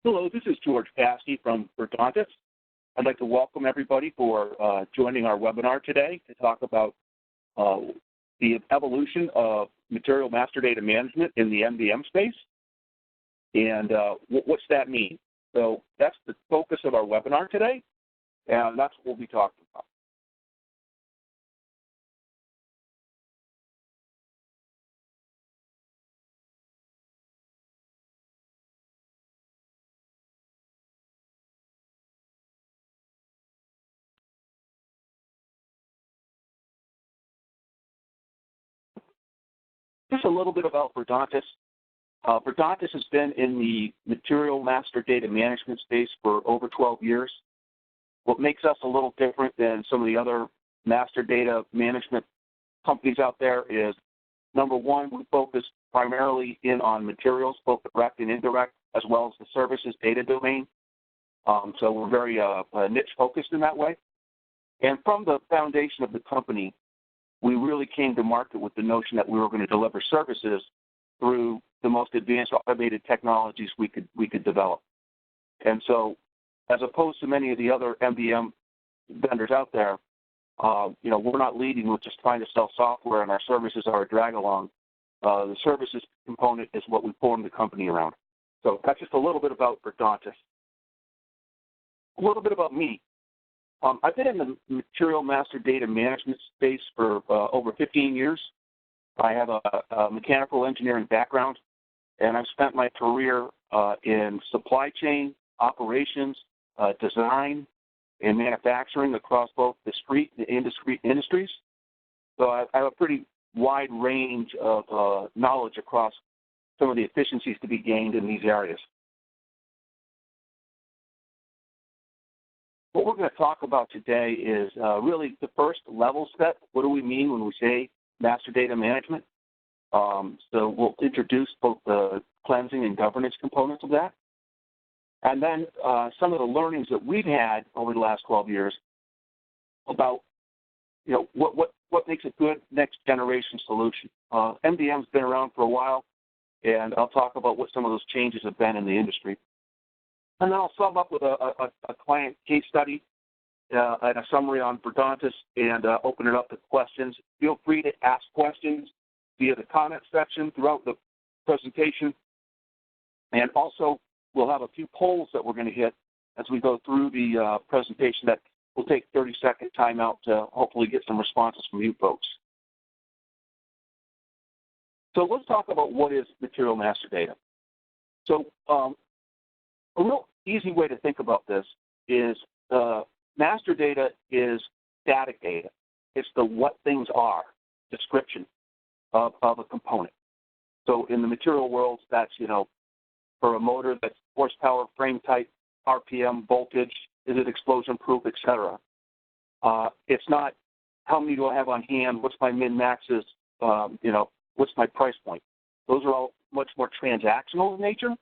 Hello, this is George Passy from Verdontis. I'd like to welcome everybody for joining our webinar today to talk about the evolution of material master data management in the MDM space. And what's that mean? So that's the focus of our webinar today, and that's what we'll be talking about. Just a little bit about Verdontis. Verdontis has been in the material master data management space for over 12 years. What makes us a little different than some of the other master data management companies out there is, number one, we focus primarily in on materials, both direct and indirect, as well as the services data domain. So we're very niche focused in that way. And from the foundation of the company, we really came to market with the notion that we were going to deliver services through the most advanced automated technologies we could develop. And so, as opposed to many of the other MDM vendors out there, we're not leading with just trying to sell software and our services are a drag along. The services component is what we formed the company around. So that's just a little bit about Verdontis. A little bit about me. I've been in the material master data management space for over 15 years. I have a mechanical engineering background, and I've spent my career in supply chain, operations, design, and manufacturing across both discrete and indiscrete industries. So I have a pretty wide range of knowledge across some of the efficiencies to be gained in these areas. What we're going to talk about today is really the first level step. What do we mean when we say master data management? So we'll introduce both the cleansing and governance components of that. And then some of the learnings that we've had over the last 12 years about, what makes a good next generation solution. MDM's been around for a while, and I'll talk about what some of those changes have been in the industry. And then I'll sum up with a client case study and a summary on Verdontis and open it up to questions. Feel free to ask questions via the comment section throughout the presentation. And also, we'll have a few polls that we're going to hit as we go through the presentation that will take 30-second timeout to hopefully get some responses from you folks. So let's talk about what is material master data. So a real easy way to think about this is master data is static data. It's the what things are description of a component. So in the material world, that's, for a motor, that's horsepower, frame type, RPM, voltage, is it explosion proof, et cetera. It's not how many do I have on hand, what's my min-maxes, what's my price point. Those are all much more transactional in nature.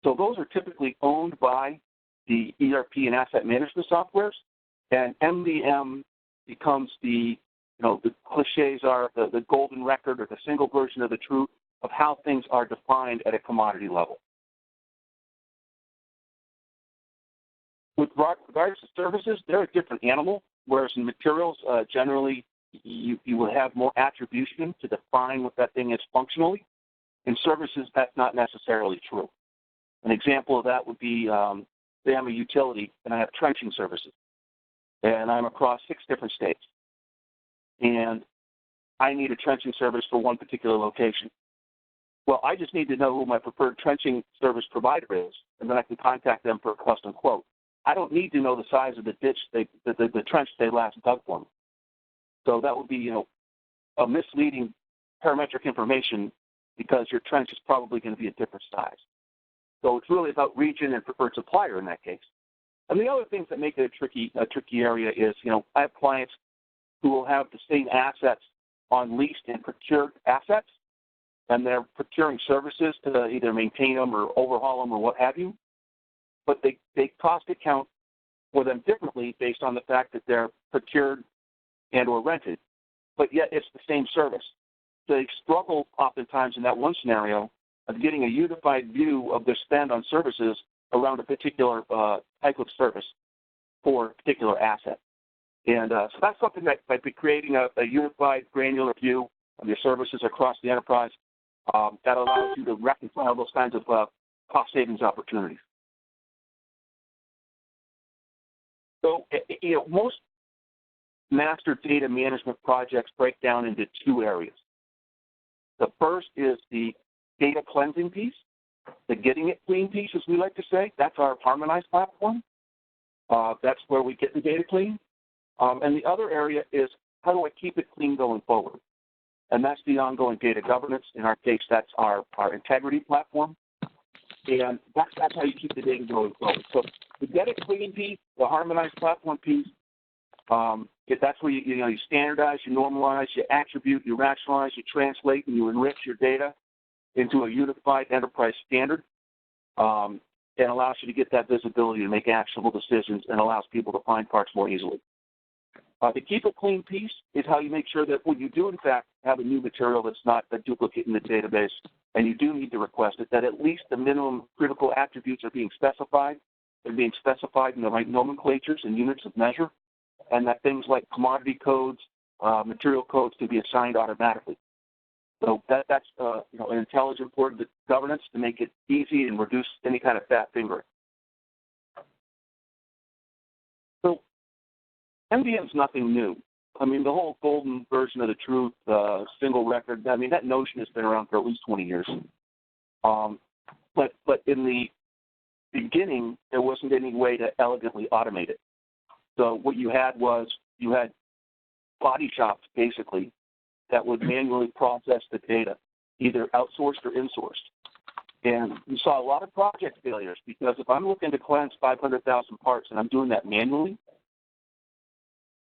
So those are typically owned by the ERP and asset management softwares, and MDM becomes the cliches are the golden record or the single version of the truth of how things are defined at a commodity level. With regards to services, they're a different animal, whereas in materials, generally you will have more attribution to define what that thing is functionally. In services, that's not necessarily true. An example of that would be, say I'm a utility and I have trenching services, and I'm across 6 different states, and I need a trenching service for one particular location. Well, I just need to know who my preferred trenching service provider is, and then I can contact them for a custom quote. I don't need to know the size of the ditch, the trench they last dug for me. So that would be, a misleading parametric information because your trench is probably going to be a different size. So it's really about region and preferred supplier in that case. And the other things that make it a tricky area is, I have clients who will have the same assets on leased and procured assets, and they're procuring services to either maintain them or overhaul them or what have you. But they cost account for them differently based on the fact that they're procured and or rented, but yet it's the same service. They struggle oftentimes in that one scenario of getting a unified view of their spend on services around a particular type of service for a particular asset. And so that's something that by creating a unified granular view of your services across the enterprise, that allows you to reconcile those kinds of cost savings opportunities. So, most master data management projects break down into two areas. The first is the data cleansing piece, the getting it clean piece, as we like to say. That's our harmonized platform. That's where we get the data clean. And the other area is, how do I keep it clean going forward? And that's the ongoing data governance. In our case, that's our integrity platform. And that's how you keep the data going forward. So the get it clean piece, the harmonized platform piece, that's where you standardize, you normalize, you attribute, you rationalize, you translate, and you enrich your data into a unified enterprise standard. And allows you to get that visibility to make actionable decisions and allows people to find parts more easily. The keep it clean piece is how you make sure that when you do, in fact, have a new material that's not a duplicate in the database, and you do need to request it, that at least the minimum critical attributes are being specified. They're being specified in the right nomenclatures and units of measure, and that things like commodity codes, material codes can be assigned automatically. So that's an intelligent part of the governance to make it easy and reduce any kind of fat fingering. So MDM is nothing new. I mean, the whole golden version of the truth, single record, I mean, that notion has been around for at least 20 years. But in the beginning, there wasn't any way to elegantly automate it. So what you had was you had body shops, basically, that would manually process the data, either outsourced or insourced. And we saw a lot of project failures because if I'm looking to cleanse 500,000 parts and I'm doing that manually,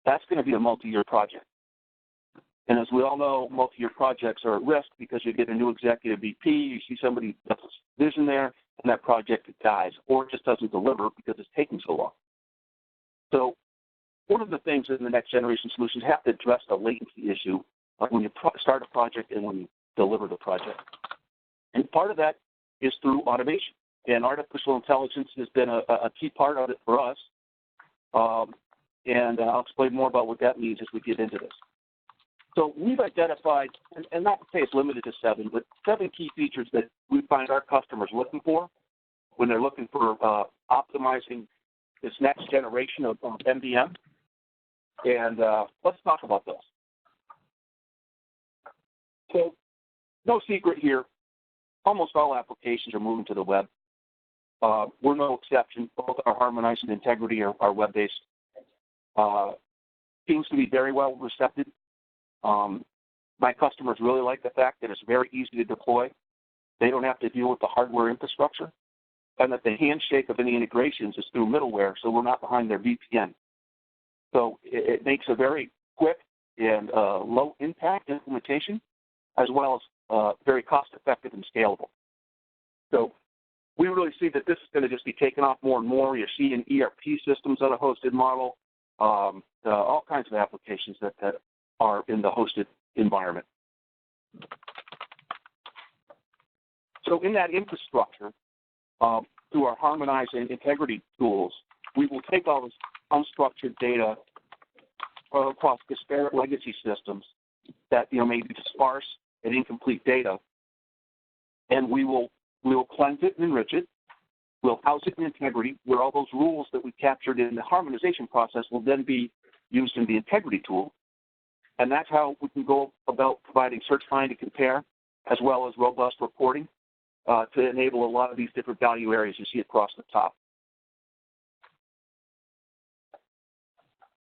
that's going to be a multi-year project. And as we all know, multi-year projects are at risk because you get a new executive VP, you see somebody that's vision there, and that project dies or it just doesn't deliver because it's taking so long. So one of the things in the next generation solutions have to address the latency issue when you start a project and when you deliver the project. And part of that is through automation. And artificial intelligence has been a key part of it for us. And I'll explain more about what that means as we get into this. So we've identified, and not to say it's limited to 7, but 7 key features that we find our customers looking for when they're looking for optimizing this next generation of MDM. And let's talk about those. So no secret here, almost all applications are moving to the web. We're no exception. Both our harmonized and integrity are web-based. Seems to be very well recepted. My customers really like the fact that it's very easy to deploy. They don't have to deal with the hardware infrastructure, and that the handshake of any integrations is through middleware, so we're not behind their VPN. So it makes a very quick and low-impact implementation, as well as very cost-effective and scalable. So we really see that this is going to just be taken off more and more. You're seeing ERP systems on a hosted model, all kinds of applications that are in the hosted environment. So in that infrastructure, through our harmonized and integrity tools, we will take all this unstructured data across disparate legacy systems that may be sparse and incomplete data, and we will cleanse it and enrich it. We'll house it in integrity, where all those rules that we captured in the harmonization process will then be used in the integrity tool. And that's how we can go about providing search, find, and compare, as well as robust reporting to enable a lot of these different value areas you see across the top.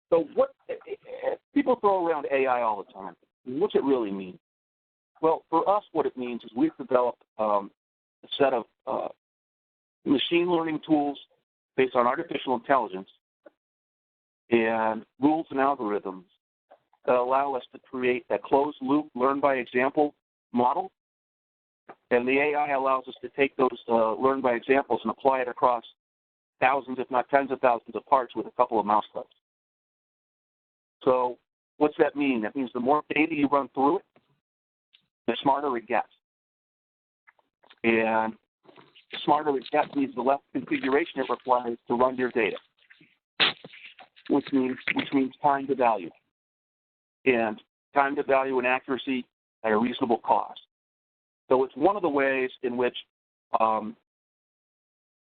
So what people throw around AI all the time. What's it really mean? Well, for us, what it means is we've developed a set of machine learning tools based on artificial intelligence and rules and algorithms that allow us to create a closed loop learn by example model. And the AI allows us to take those learn by examples and apply it across thousands, if not tens of thousands of parts with a couple of mouse clicks. So what's that mean? That means the more data you run through it, the smarter it gets. And the smarter it gets means the less configuration it requires to run your data, which means time to value. And time to value and accuracy at a reasonable cost. So it's one of the ways in which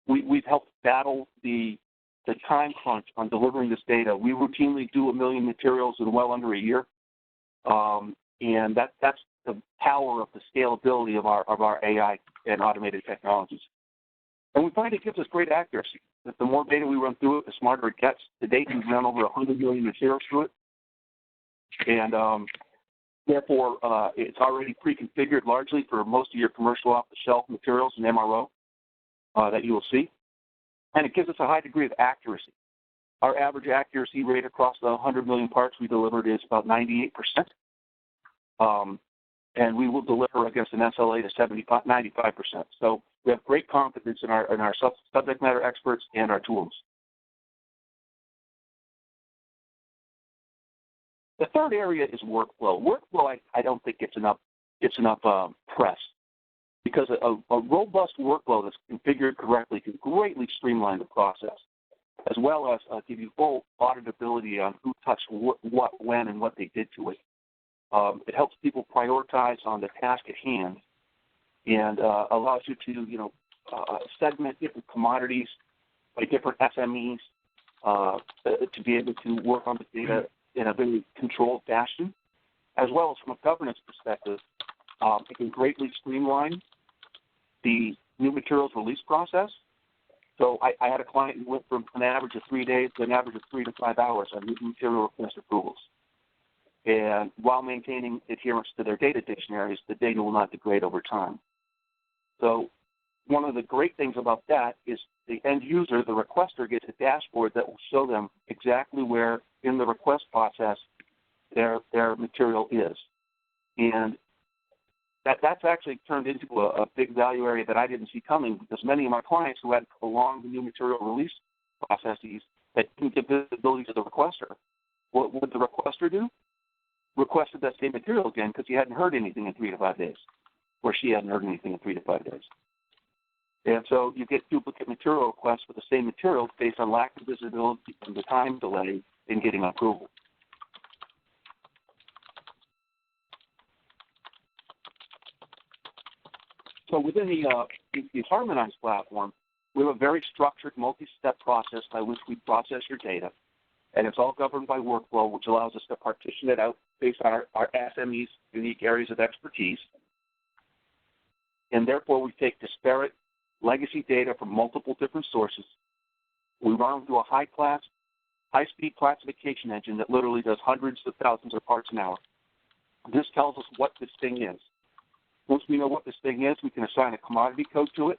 we've helped battle the time crunch on delivering this data. We routinely do 1 million materials in well under a year, and that's the power of the scalability of our AI and automated technologies. And we find it gives us great accuracy. That the more data we run through it, the smarter it gets. To date, we've run over 100 million materials through it, and therefore it's already pre-configured largely for most of your commercial off-the-shelf materials and MRO that you will see. And it gives us a high degree of accuracy. Our average accuracy rate across the 100 million parts we delivered is about 98%. And we will deliver against an SLA to 95%. So we have great confidence in our subject matter experts and our tools. The third area is workflow. Workflow, I don't think gets enough press, because a robust workflow that's configured correctly can greatly streamline the process, as well as give you full auditability on who touched what, when, and what they did to it. It helps people prioritize on the task at hand, and allows you to, segment different commodities by different SMEs to be able to work on the data in a very controlled fashion, as well as from a governance perspective. It can greatly streamline the new materials release process. So I had a client who went from an average of 3 days to an average of 3 to 5 hours on new material request approvals. And while maintaining adherence to their data dictionaries, the data will not degrade over time. So one of the great things about that is the end user, the requester, gets a dashboard that will show them exactly where in the request process their material is. And that's actually turned into a big value area that I didn't see coming, because many of my clients who had prolonged the new material release processes that didn't give visibility to the requester, what would the requester do? Requested that same material again because he hadn't heard anything in 3 to 5 days, or she hadn't heard anything in 3 to 5 days. And so you get duplicate material requests for the same material based on lack of visibility and the time delay in getting approval. So within the harmonized platform, we have a very structured multi-step process by which we process your data, and it's all governed by workflow, which allows us to partition it out based on our SME's unique areas of expertise. And therefore, we take disparate legacy data from multiple different sources. We run them through a high-speed classification engine that literally does hundreds of thousands of parts an hour. This tells us what this thing is. Once we know what this thing is, we can assign a commodity code to it.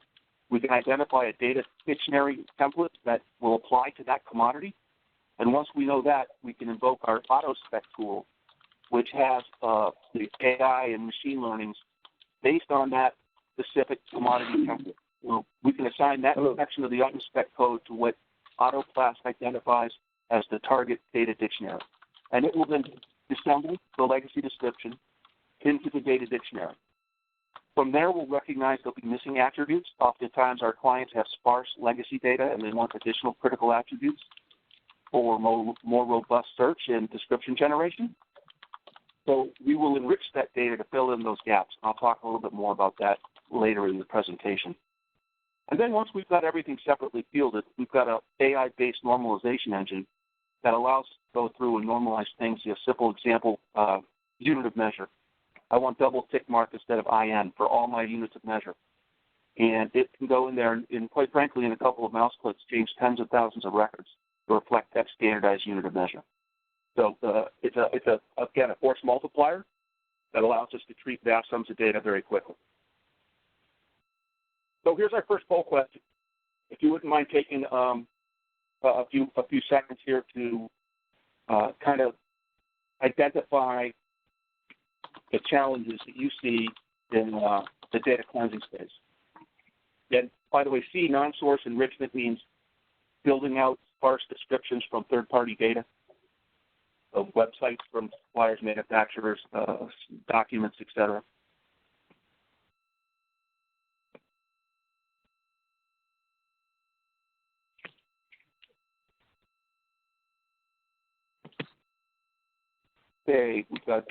We can identify a data dictionary template that will apply to that commodity. And once we know that, we can invoke our auto-spec tool, which has the AI and machine learnings based on that specific commodity template. Well, we can assign that section of the auto-spec code to what AutoClass identifies as the target data dictionary. And it will then disassemble the legacy description into the data dictionary. From there, we'll recognize there'll be missing attributes. Oftentimes, our clients have sparse legacy data and they want additional critical attributes for more robust search and description generation. So we will enrich that data to fill in those gaps. I'll talk a little bit more about that later in the presentation. And then once we've got everything separately fielded, we've got an AI-based normalization engine that allows us to go through and normalize things. A simple example, unit of measure. I want double tick mark instead of IN for all my units of measure. And it can go in there and quite frankly, in a couple of mouse clicks, change tens of thousands of records to reflect that standardized unit of measure. So it's again, a force multiplier that allows us to treat vast sums of data very quickly. So here's our first poll question. If you wouldn't mind taking a few seconds here to kind of identify the challenges that you see in the data cleansing space. And by the way, C, non-source enrichment means building out sparse descriptions from third-party data of websites from suppliers, manufacturers, documents, et cetera. Okay, we've got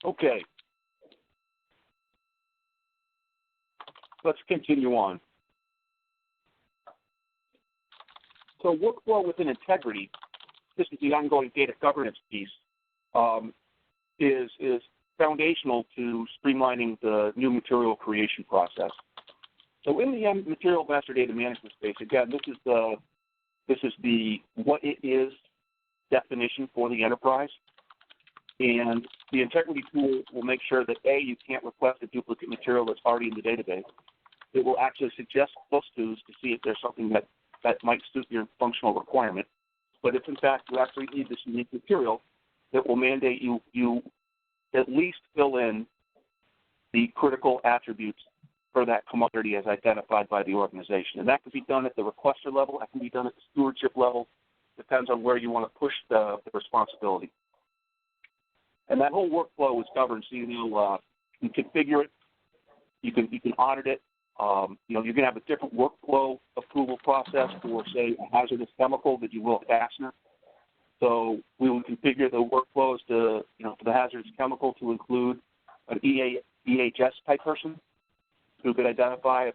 okay. Let's continue on. So workflow within integrity, this is the ongoing data governance piece, is foundational to streamlining the new material creation process. So in the material master data management space, again, this is the what it is definition for the enterprise. And the integrity tool will make sure that, A, you can't request a duplicate material that's already in the database. It will actually suggest post-tos to see if there's something that might suit your functional requirement. But if, in fact, you actually need this unique material, it will mandate you at least fill in the critical attributes for that commodity as identified by the organization. And that can be done at the requester level. That can be done at the stewardship level. Depends on where you want to push the responsibility. And that whole workflow is governed, so you can configure it, you can audit it. You're going to have a different workflow approval process for, say, a hazardous chemical that you will a fastener. So we will configure the workflows to, for the hazardous chemical to include an EHS type person who could identify,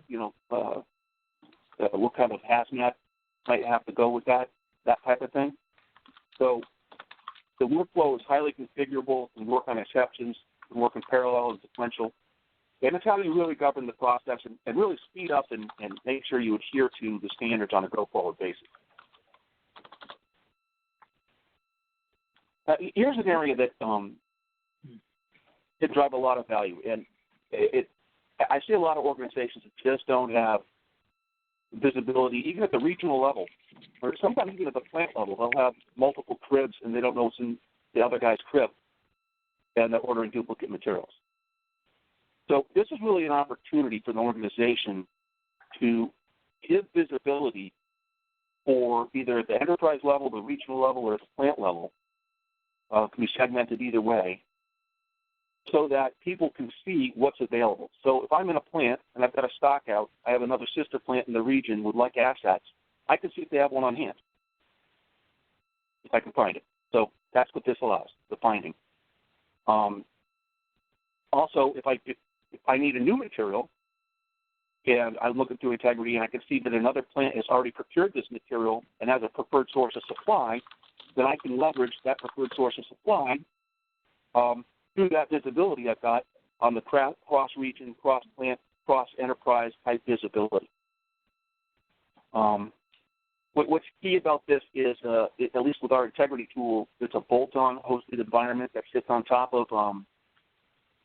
what kind of hazmat might have to go with that type of thing. So the workflow is highly configurable, and work on exceptions, and work in parallel and sequential. And it's how you really govern the process and really speed up and make sure you adhere to the standards on a go-forward basis. Here's an area that can drive a lot of value. And I see a lot of organizations that just don't have visibility, even at the regional level, or sometimes even at the plant level. They'll have multiple cribs, and they don't know what's in the other guy's crib, and they're ordering duplicate materials. So this is really an opportunity for the organization to give visibility for either at the enterprise level, the regional level, or at the plant level. Can be segmented either way, so that people can see what's available. So if I'm in a plant and I've got a stock out, I have another sister plant in the region would like assets, I can see if they have one on hand, if I can find it. So that's what this allows, the finding. Also, if I need a new material and I'm looking through integrity and I can see that another plant has already procured this material and has a preferred source of supply, then I can leverage that preferred source of supply through that visibility I've got on the cross-region, cross-plant, cross-enterprise type visibility. What's key about this is, at least with our integrity tool, it's a bolt-on hosted environment that sits on top of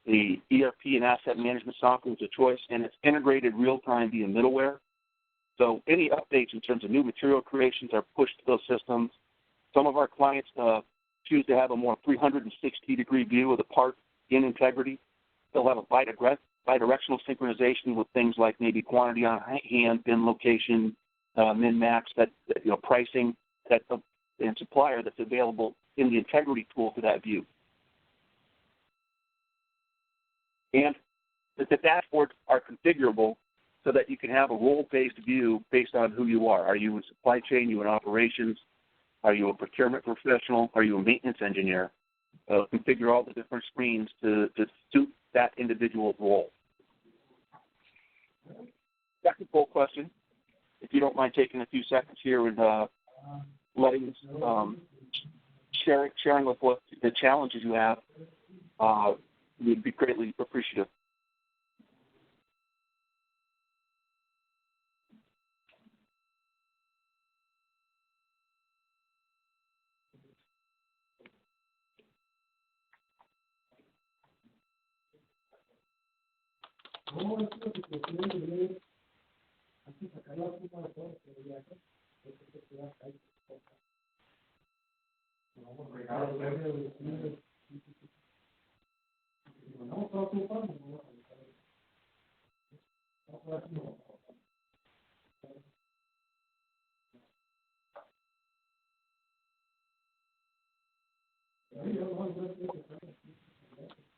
the ERP and asset management software of choice, and it's integrated real-time via middleware. So any updates in terms of new material creations are pushed to those systems. Some of our clients choose to have a more 360-degree view of the part in integrity. They'll have a bidirectional synchronization with things like maybe quantity on hand, bin location, min-max, pricing, and supplier that's available in the integrity tool for that view. And the dashboards are configurable so that you can have a role-based view based on who you are. Are you in supply chain? Are you in operations? Are you a procurement professional? Are you a maintenance engineer? Configure all the different screens to suit that individual role. Second poll question, if you don't mind taking a few seconds here and sharing with what the challenges you have, we'd be greatly appreciative.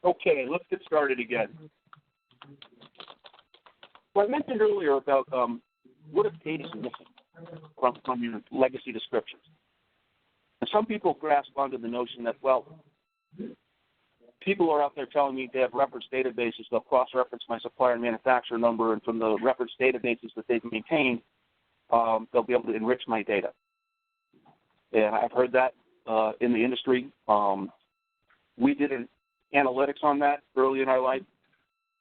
Okay, let's get started again. Well, I mentioned earlier about what if data is missing from your legacy descriptions. And some people grasp onto the notion that, well, people are out there telling me they have reference databases, they'll cross-reference my supplier and manufacturer number, and from the reference databases that they've maintained, they'll be able to enrich my data. And I've heard that in the industry. We did an analytics on that early in our life,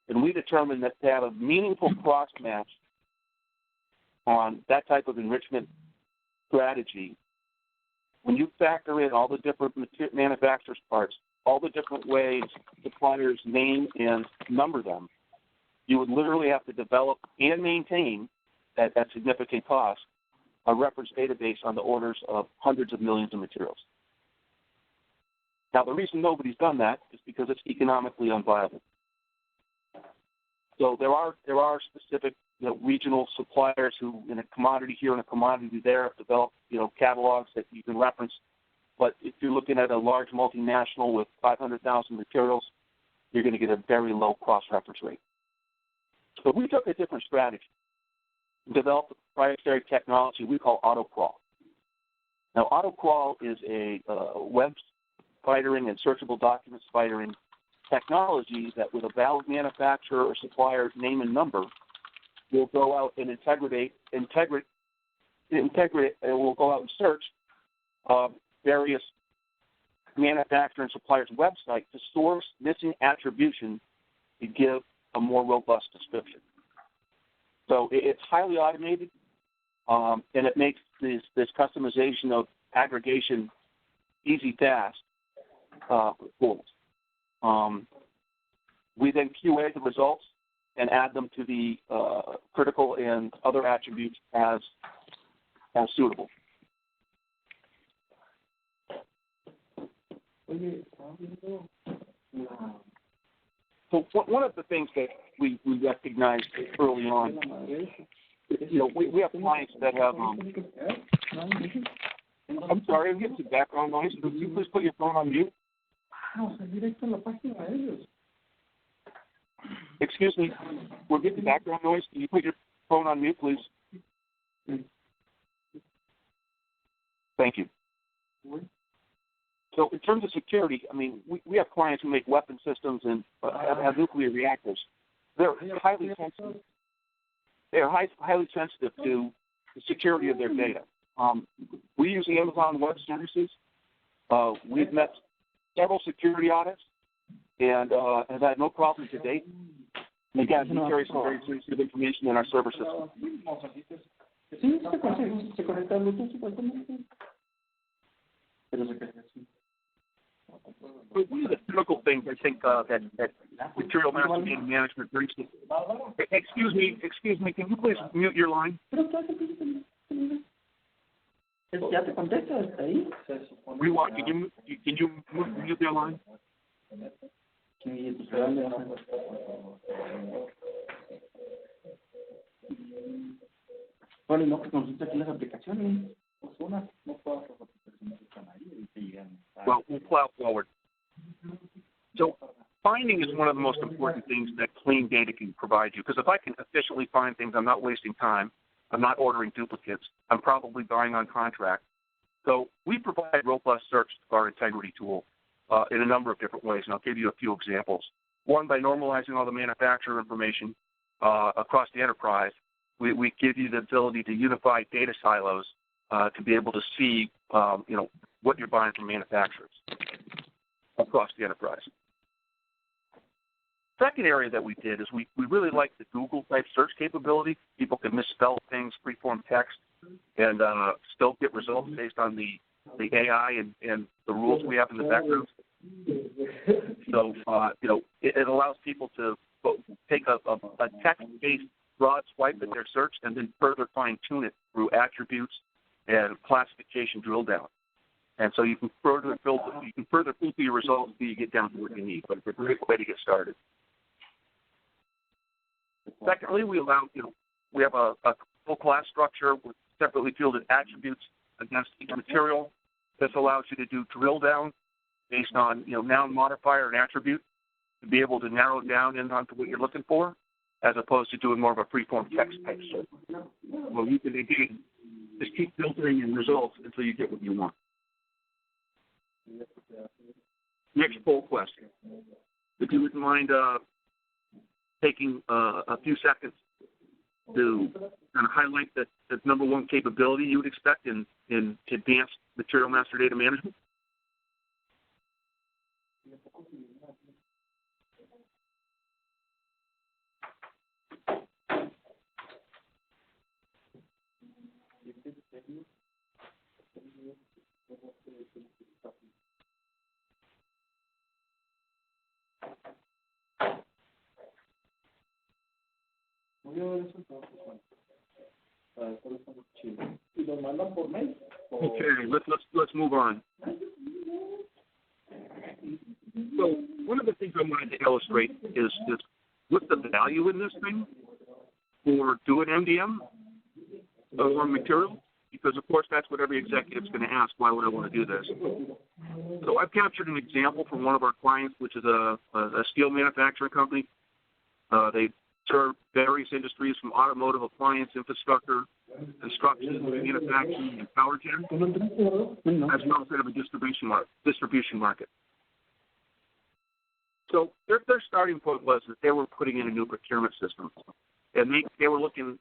and we determined that to have a meaningful cross-match on that type of enrichment strategy, when you factor in all the different manufacturers' parts, all the different ways suppliers name and number them, you would literally have to develop and maintain, at significant cost, a reference database on the orders of hundreds of millions of materials. Now, the reason nobody's done that is because it's economically unviable. So there are specific regional suppliers who, in a commodity here and a commodity there, have developed catalogs that you can reference. But if you're looking at a large multinational with 500,000 materials, you're going to get a very low cross-reference rate. So we took a different strategy. We developed a proprietary technology we call AutoCrawl. Now, AutoCrawl is a web spidering and searchable document spidering technology that, with a valid manufacturer or supplier name and number, will go out and integrate, and will go out and search various manufacturer and supplier's website to source missing attribution to give a more robust description. So it's highly automated, and it makes this customization of aggregation easy, fast for us. We then QA the results and add them to the critical and other attributes as suitable. So one of the things that we recognized early on, we have clients that have. I'm sorry, I'm getting some background noise. Could you please put your phone on mute? Excuse me, we're getting background noise. Can you put your phone on mute, please? Thank you. So in terms of security, I mean, we have clients who make weapon systems and have nuclear reactors. They're highly sensitive. They are highly sensitive to the security of their data. We use Amazon Web Services. We've met several security audits and have had no problem to date. And again, we carry some very sensitive information in our server system. But one of the critical things I think that material master data management brings to. Excuse me, can you please mute your line? Rewind, can you mute their line? Well, we'll plow forward. So finding is one of the most important things that clean data can provide you, because if I can efficiently find things, I'm not wasting time, I'm not ordering duplicates, I'm probably buying on contract. So we provide robust search to our integrity tool in a number of different ways, and I'll give you a few examples. One, by normalizing all the manufacturer information across the enterprise, we give you the ability to unify data silos to be able to see, what you're buying from manufacturers across the enterprise. Second area that we did is we really like the Google-type search capability. People can misspell things, freeform text, and still get results based on the AI and the rules we have in the background. So, it allows people to take a text-based broad swipe at their search and then further fine-tune it through attributes and classification drill down. And so you can further filter your results until you get down to what you need. But it's a great way to get started. Secondly, we have a full class structure with separately fielded attributes against each material. This allows you to do drill down based on noun modifier and attribute to be able to narrow down in onto what you're looking for, as opposed to doing more of a free-form text type search. Well, you can again just keep filtering in results until you get what you want. Next poll question. If you wouldn't mind taking a few seconds to kind of highlight the number one capability you would expect in advanced material master data management. Okay, let's move on. So one of the things I wanted to illustrate is what's the value in this thing for doing MDM or material? Because of course that's what every executive's going to ask. Why would I want to do this? So I've captured an example from one of our clients, which is a steel manufacturing company. They serve various industries from automotive, appliance, infrastructure, construction, manufacturing, and power gen, as well as kind of a distribution market. So their starting point was that they were putting in a new procurement system, and they were looking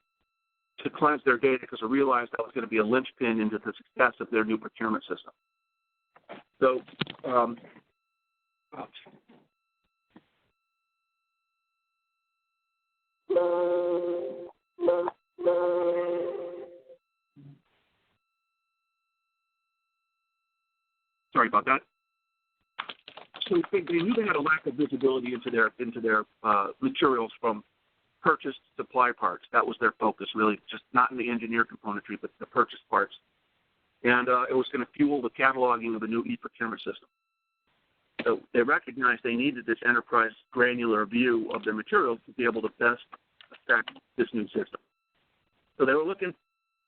to cleanse their data because they realized that was going to be a linchpin into the success of their new procurement system. So, sorry about that. So they knew they had a lack of visibility into their materials from purchased supply parts. That was their focus, really, just not in the engineer componentry, but the purchased parts. And it was going to fuel the cataloging of the new e-procurement system. So they recognized they needed this enterprise granular view of their materials to be able to best affect this new system. So they were looking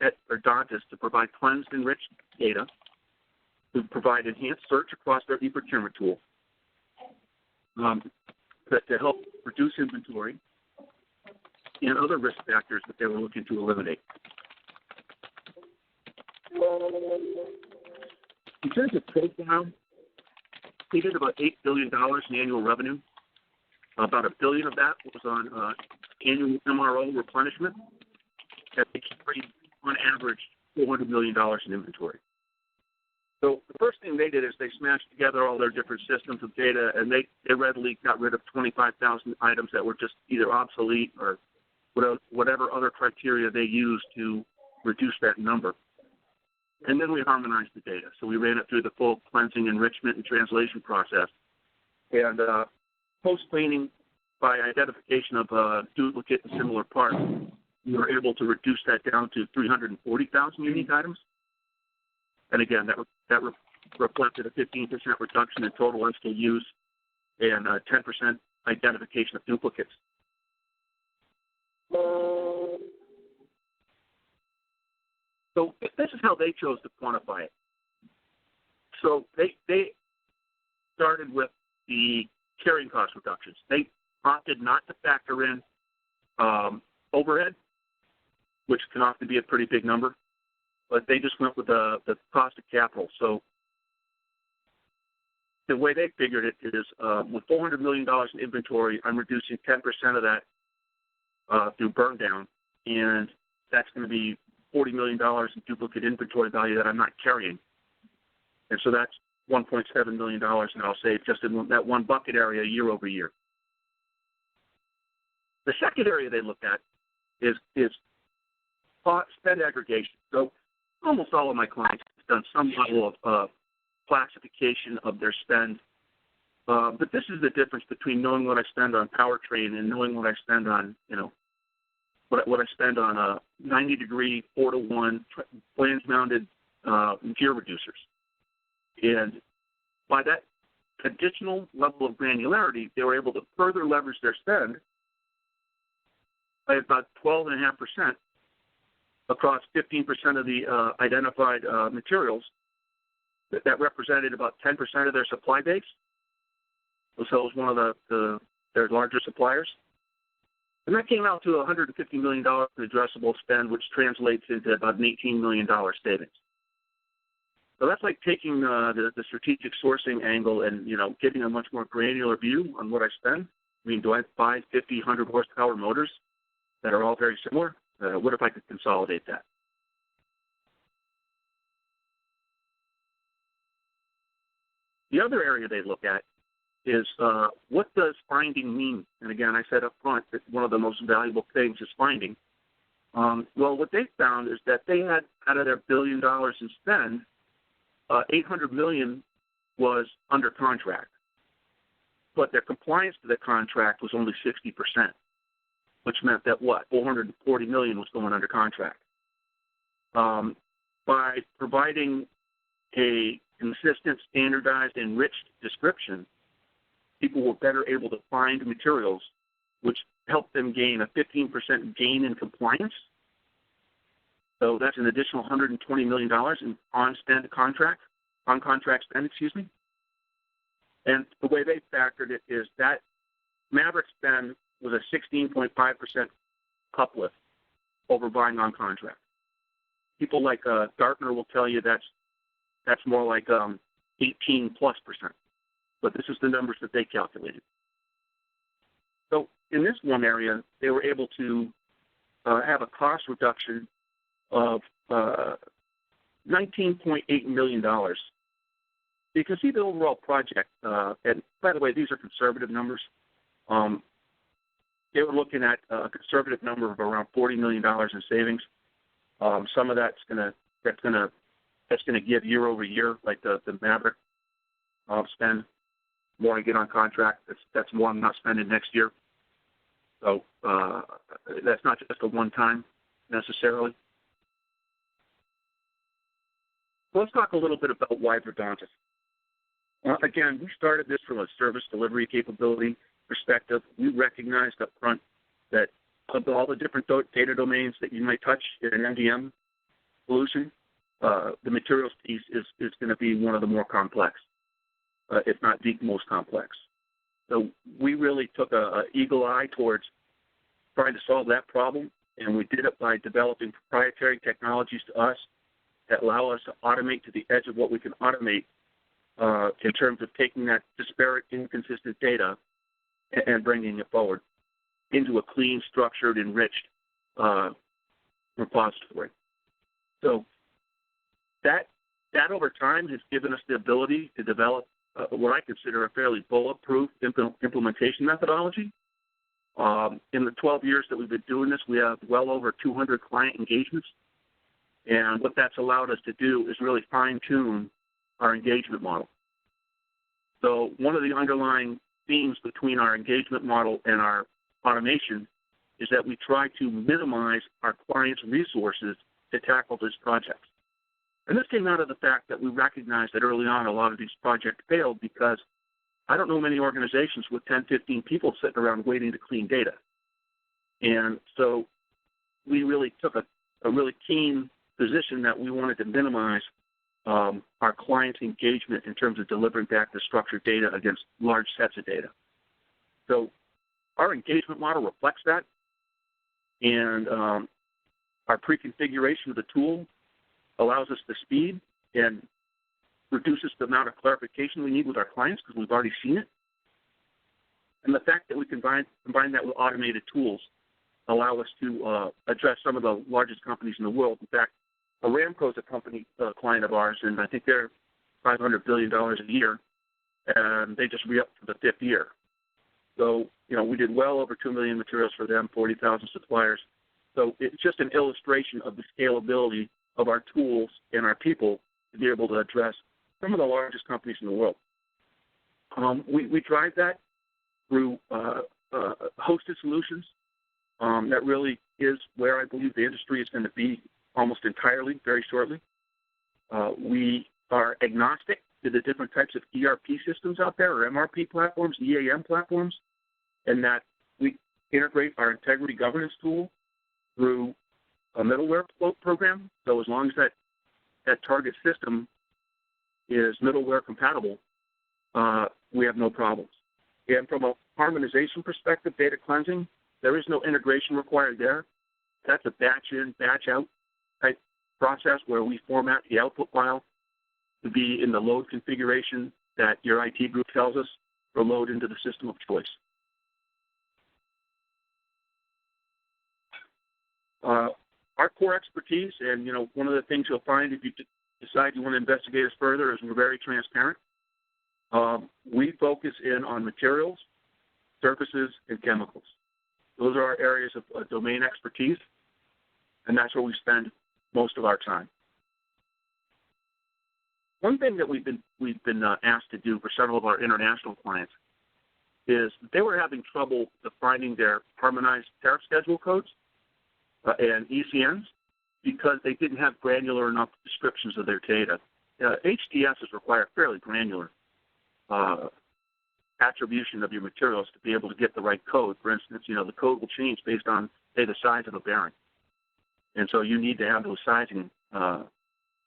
at Ardontis to provide cleansed, enriched data, to provide enhanced search across their e-procurement tool, to help reduce inventory, and other risk factors that they were looking to eliminate. In terms of profile, they did about $8 billion in annual revenue. About $1 billion of that was on annual MRO replenishment. That they carried, on average, $400 million in inventory. So the first thing they did is they smashed together all their different systems of data, and they readily got rid of 25,000 items that were just either obsolete or whatever other criteria they used to reduce that number. And then we harmonized the data. So we ran it through the full cleansing, enrichment, and translation process. And post-cleaning, by identification of duplicate and similar parts, we were able to reduce that down to 340,000 unique items. And again, that reflected a 15% reduction in total SKUs and 10% identification of duplicates. So this is how they chose to quantify it. So they started with the carrying cost reductions. They opted not to factor in overhead, which can often be a pretty big number, but they just went with the cost of capital. So the way they figured it is with $400 million in inventory, I'm reducing 10% of that through burn down, and that's going to be $40 million in duplicate inventory value that I'm not carrying. And so that's $1.7 million that I'll save just in that one bucket area year over year. The second area they looked at is spend aggregation. So almost all of my clients have done some level of classification of their spend. But this is the difference between knowing what I spend on powertrain and knowing what I spend on, what I spend on a 90-degree 4-to-1 flange-mounted gear reducers. And by that additional level of granularity, they were able to further leverage their spend by about 12.5% across 15% of the identified materials. That represented about 10% of their supply base. So it was one of their larger suppliers. And that came out to $150 million in addressable spend, which translates into about an $18 million savings. So that's like taking the strategic sourcing angle and, getting a much more granular view on what I spend. I mean, do I have 5, 50, 100 horsepower motors that are all very similar? What if I could consolidate that? The other area they look at is what does finding mean? And again, I said up front that one of the most valuable things is finding. Well, what they found is that they had, out of their $1 billion in spend, $800 million was under contract, but their compliance to the contract was only 60%, which meant that $440 million was going under contract. By providing a consistent, standardized, enriched description, people were better able to find materials, which helped them gain a 15% gain in compliance. So that's an additional $120 million in on-contract spend, And the way they factored it is that Maverick spend was a 16.5% uplift over buying on contract. People like Gartner will tell you that's more like 18+%. But this is the numbers that they calculated. So in this one area, they were able to have a cost reduction of $19.8 million. You can see the overall project, and by the way, these are conservative numbers. They were looking at a conservative number of around $40 million in savings. Some of that's going to give year over year, like the Maverick spend. More I get on contract, that's more I'm not spending next year. So that's not just a one-time necessarily. So let's talk a little bit about why Verdontis. Again, we started this from a service delivery capability perspective. We recognized up front that of all the different data domains that you might touch in an MDM solution, the materials piece is going to be one of the more complex, if not the most complex. So we really took an eagle eye towards trying to solve that problem, and we did it by developing proprietary technologies to us that allow us to automate to the edge of what we can automate in terms of taking that disparate, inconsistent data and bringing it forward into a clean, structured, enriched repository. So that over time has given us the ability to develop what I consider a fairly bulletproof implementation methodology. In the 12 years that we've been doing this, we have well over 200 client engagements. And what that's allowed us to do is really fine-tune our engagement model. So one of the underlying themes between our engagement model and our automation is that we try to minimize our clients' resources to tackle these projects. And this came out of the fact that we recognized that early on a lot of these projects failed because I don't know many organizations with 10, 15 people sitting around waiting to clean data. And so we really took a really keen position that we wanted to minimize our clients' engagement in terms of delivering back the structured data against large sets of data. So our engagement model reflects that, and our pre-configuration of the tool allows us the speed and reduces the amount of clarification we need with our clients because we've already seen it. And the fact that we combine that with automated tools allow us to address some of the largest companies in the world. In fact, Aramco is a client of ours, and I think they're $500 billion a year, and they just re-upped for the 5th year. So, we did well over 2 million materials for them, 40,000 suppliers. So it's just an illustration of the scalability of our tools and our people to be able to address some of the largest companies in the world. We drive that through hosted solutions. That really is where I believe the industry is going to be almost entirely very shortly. We are agnostic to the different types of ERP systems out there, or MRP platforms, EAM platforms, and that we integrate our integrity governance tool through a middleware program. So as long as that target system is middleware compatible, we have no problems. And from a harmonization perspective, data cleansing, there is no integration required there. That's a batch in, batch out type process where we format the output file to be in the load configuration that your IT group tells us or load into the system of choice. Our core expertise, and one of the things you'll find if you decide you want to investigate us further, is we're very transparent. We focus in on materials, surfaces, and chemicals. Those are our areas of domain expertise, and that's where we spend most of our time. One thing that we've been asked to do for several of our international clients is they were having trouble defining their harmonized tariff schedule codes and ECNs because they didn't have granular enough descriptions of their data. HTSs require fairly granular attribution of your materials to be able to get the right code. For instance, the code will change based on, say, the size of a bearing. And so you need to have those sizing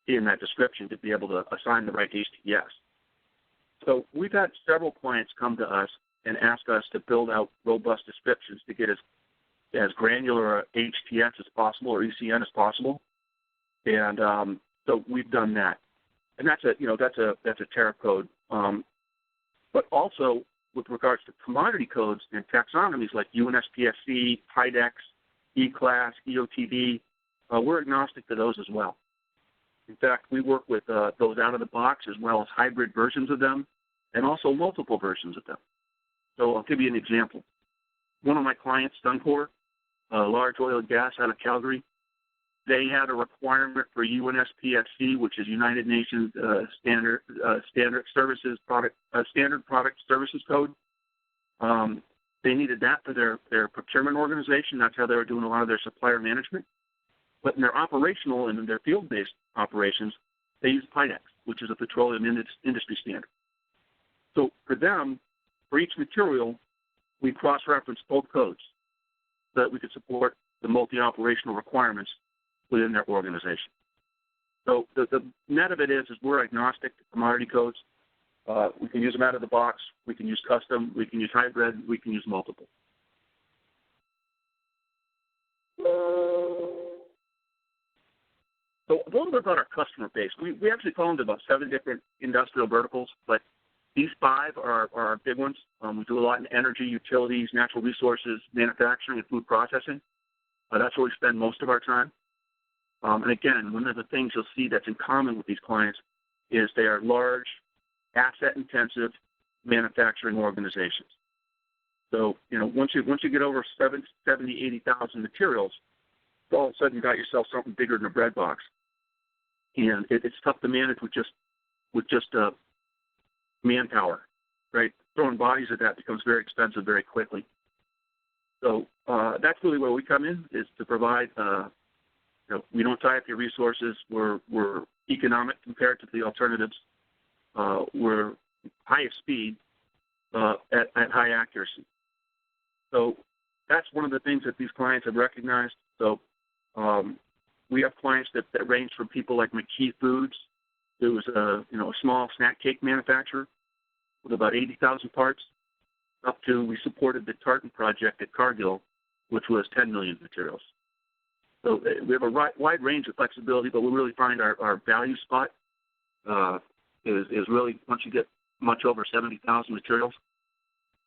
in that description to be able to assign the right HTS. So we've had several clients come to us and ask us to build out robust descriptions to get as granular a HTS as possible or ECN as possible. And so we've done that. And that's a tariff code. But also with regards to commodity codes and taxonomies like UNSPSC, HIDEX, E-Class, EOTD, we're agnostic to those as well. In fact, we work with those out of the box as well as hybrid versions of them and also multiple versions of them. So I'll give you an example. One of my clients, Suncor, a large oil and gas out of Calgary, they had a requirement for UNSPSC, which is United Nations Standard Product Services Code. They needed that for their procurement organization. That's how they were doing a lot of their supplier management. But in their operational and in their field-based operations, they use HIDEX, which is a petroleum industry standard. So for them, for each material, we cross-reference both codes so that we could support the multi-operational requirements within their organization. So the net of it is we're agnostic to commodity codes. We can use them out of the box. We can use custom. We can use hybrid. We can use multiple. So a little bit about our customer base. We actually fall into about 7 different industrial verticals, but these 5 are our big ones. We do a lot in energy, utilities, natural resources, manufacturing, and food processing. That's where we spend most of our time. And again, one of the things you'll see that's in common with these clients is they are large, asset-intensive manufacturing organizations. So, once you get over 70, 80,000 materials, all of a sudden you got yourself something bigger than a bread box. And it's tough to manage with just manpower, right? Throwing bodies at that becomes very expensive very quickly. So that's really where we come in, is to provide, we don't tie up your resources. We're economic compared to the alternatives. We're highest speed at high accuracy. So that's one of the things that these clients have recognized. So we have clients that range from people like McKee Foods, who was a small snack cake manufacturer with about 80,000 parts, up to we supported the Tartan project at Cargill, which was 10 million materials. So we have a wide range of flexibility, but we really find our value spot is really once you get much over 70,000 materials,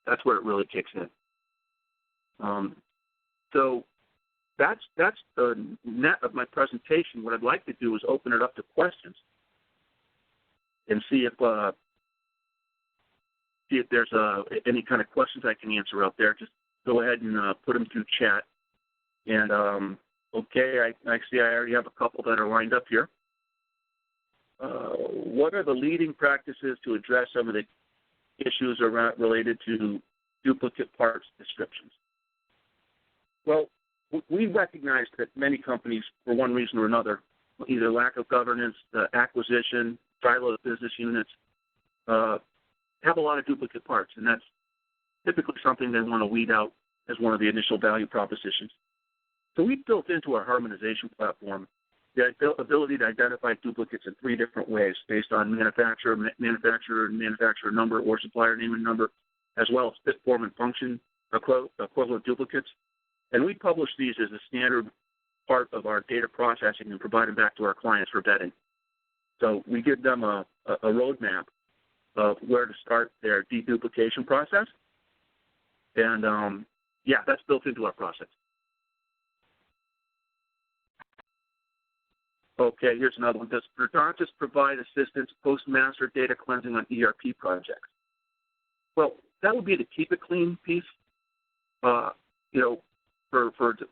that's where it really kicks in. So that's the net of my presentation. What I'd like to do is open it up to questions and see if there's any kind of questions I can answer out there. Just go ahead and put them through chat. And okay, I see I already have a couple that are lined up here. What are the leading practices to address some of the issues related to duplicate parts descriptions? Well, we recognize that many companies, for one reason or another, either lack of governance, acquisition, siloed business units, have a lot of duplicate parts, and that's typically something they want to weed out as one of the initial value propositions. So we've built into our harmonization platform the ability to identify duplicates in 3 different ways based on manufacturer number, or supplier name and number, as well as fit, form, and function equivalent duplicates. And we publish these as a standard part of our data processing and provide them back to our clients for vetting. So we give them a roadmap of where to start their deduplication process. And, yeah, that's built into our process. Okay, here's another one. Does Verdontis provide assistance post-master data cleansing on ERP projects? Well, that would be the keep it clean piece, for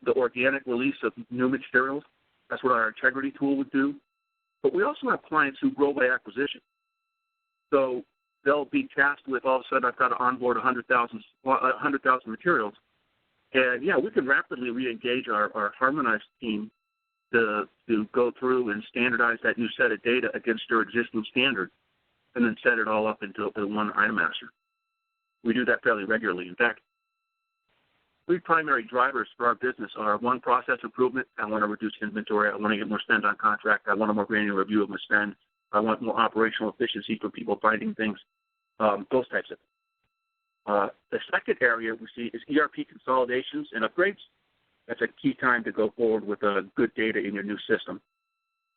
the organic release of new materials. That's what our integrity tool would do. But we also have clients who grow by acquisition. So they'll be tasked with, all of a sudden, I've got to onboard 100,000 materials. And, yeah, we can rapidly re-engage our harmonized team to go through and standardize that new set of data against their existing standard and then set it all up into one item master. We do that fairly regularly. In fact, 3 primary drivers for our business are: 1, process improvement. I want to reduce inventory. I want to get more spend on contract. I want a more granular review of my spend. I want more operational efficiency for people finding things, those types of things. The second area we see is ERP consolidations and upgrades. That's a key time to go forward with good data in your new system.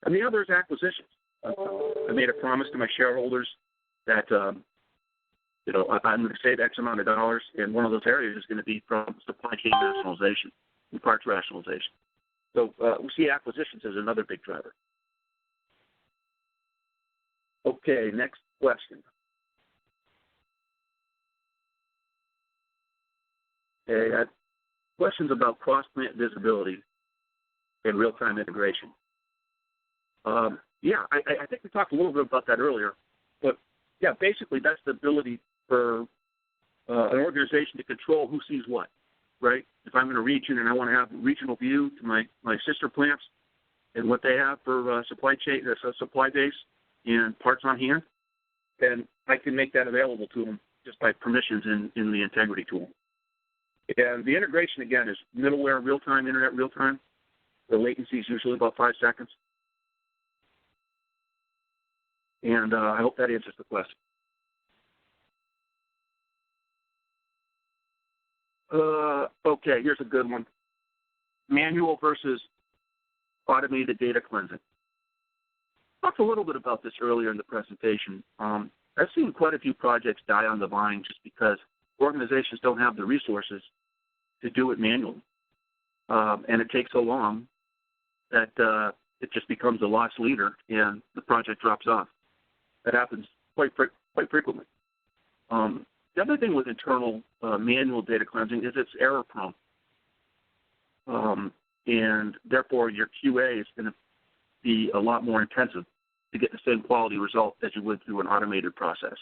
And the other is acquisitions. I made a promise to my shareholders that I'm going to save X amount of dollars, and one of those areas is going to be from supply chain rationalization and parts rationalization. So we see acquisitions as another big driver. Okay, next question. Okay, questions about cross-plant visibility and real-time integration. Yeah, I think we talked a little bit about that earlier, but yeah, basically that's the ability for an organization to control who sees what, right? If I'm in a region and I want to have a regional view to my sister plants and what they have for supply chain, supply base and parts on hand, then I can make that available to them just by permissions in the integrity tool. And the integration, again, is middleware real-time, internet real-time. The latency is usually about 5 seconds. And I hope that answers the question. Okay, here's a good one. Manual versus automated data cleansing. I talked a little bit about this earlier in the presentation. I've seen quite a few projects die on the vine just because organizations don't have the resources to do it manually. And it takes so long that it just becomes a lost leader and the project drops off. That happens quite frequently. The other thing with internal manual data cleansing is it's error prone. And therefore your QA is going to be a lot more intensive to get the same quality result as you would through an automated process.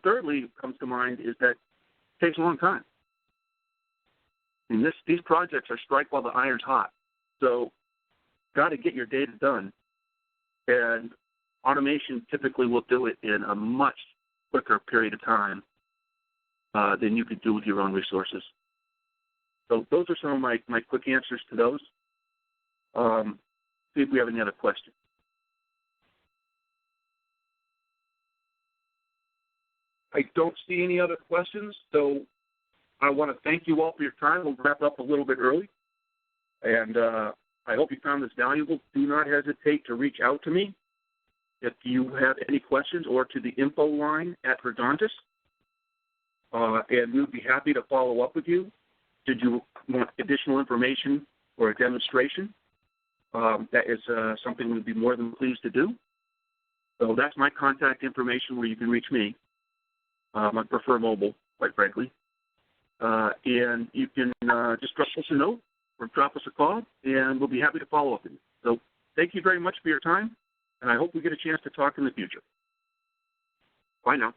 Thirdly, comes to mind is that it takes a long time. And these projects are strike while the iron's hot. So got to get your data done. And automation typically will do it in a much quicker period of time than you could do with your own resources. So those are some of my quick answers to those. See if we have any other questions. I don't see any other questions, so I want to thank you all for your time. We'll wrap up a little bit early, and I hope you found this valuable. Do not hesitate to reach out to me if you have any questions, or to the info line at Verdontis, and we'll be happy to follow up with you. Did you want additional information or a demonstration? That is something we'd be more than pleased to do. So that's my contact information where you can reach me. I prefer mobile, quite frankly. And you can just drop us a note or drop us a call, and we'll be happy to follow up with you. So thank you very much for your time, and I hope we get a chance to talk in the future. Bye now.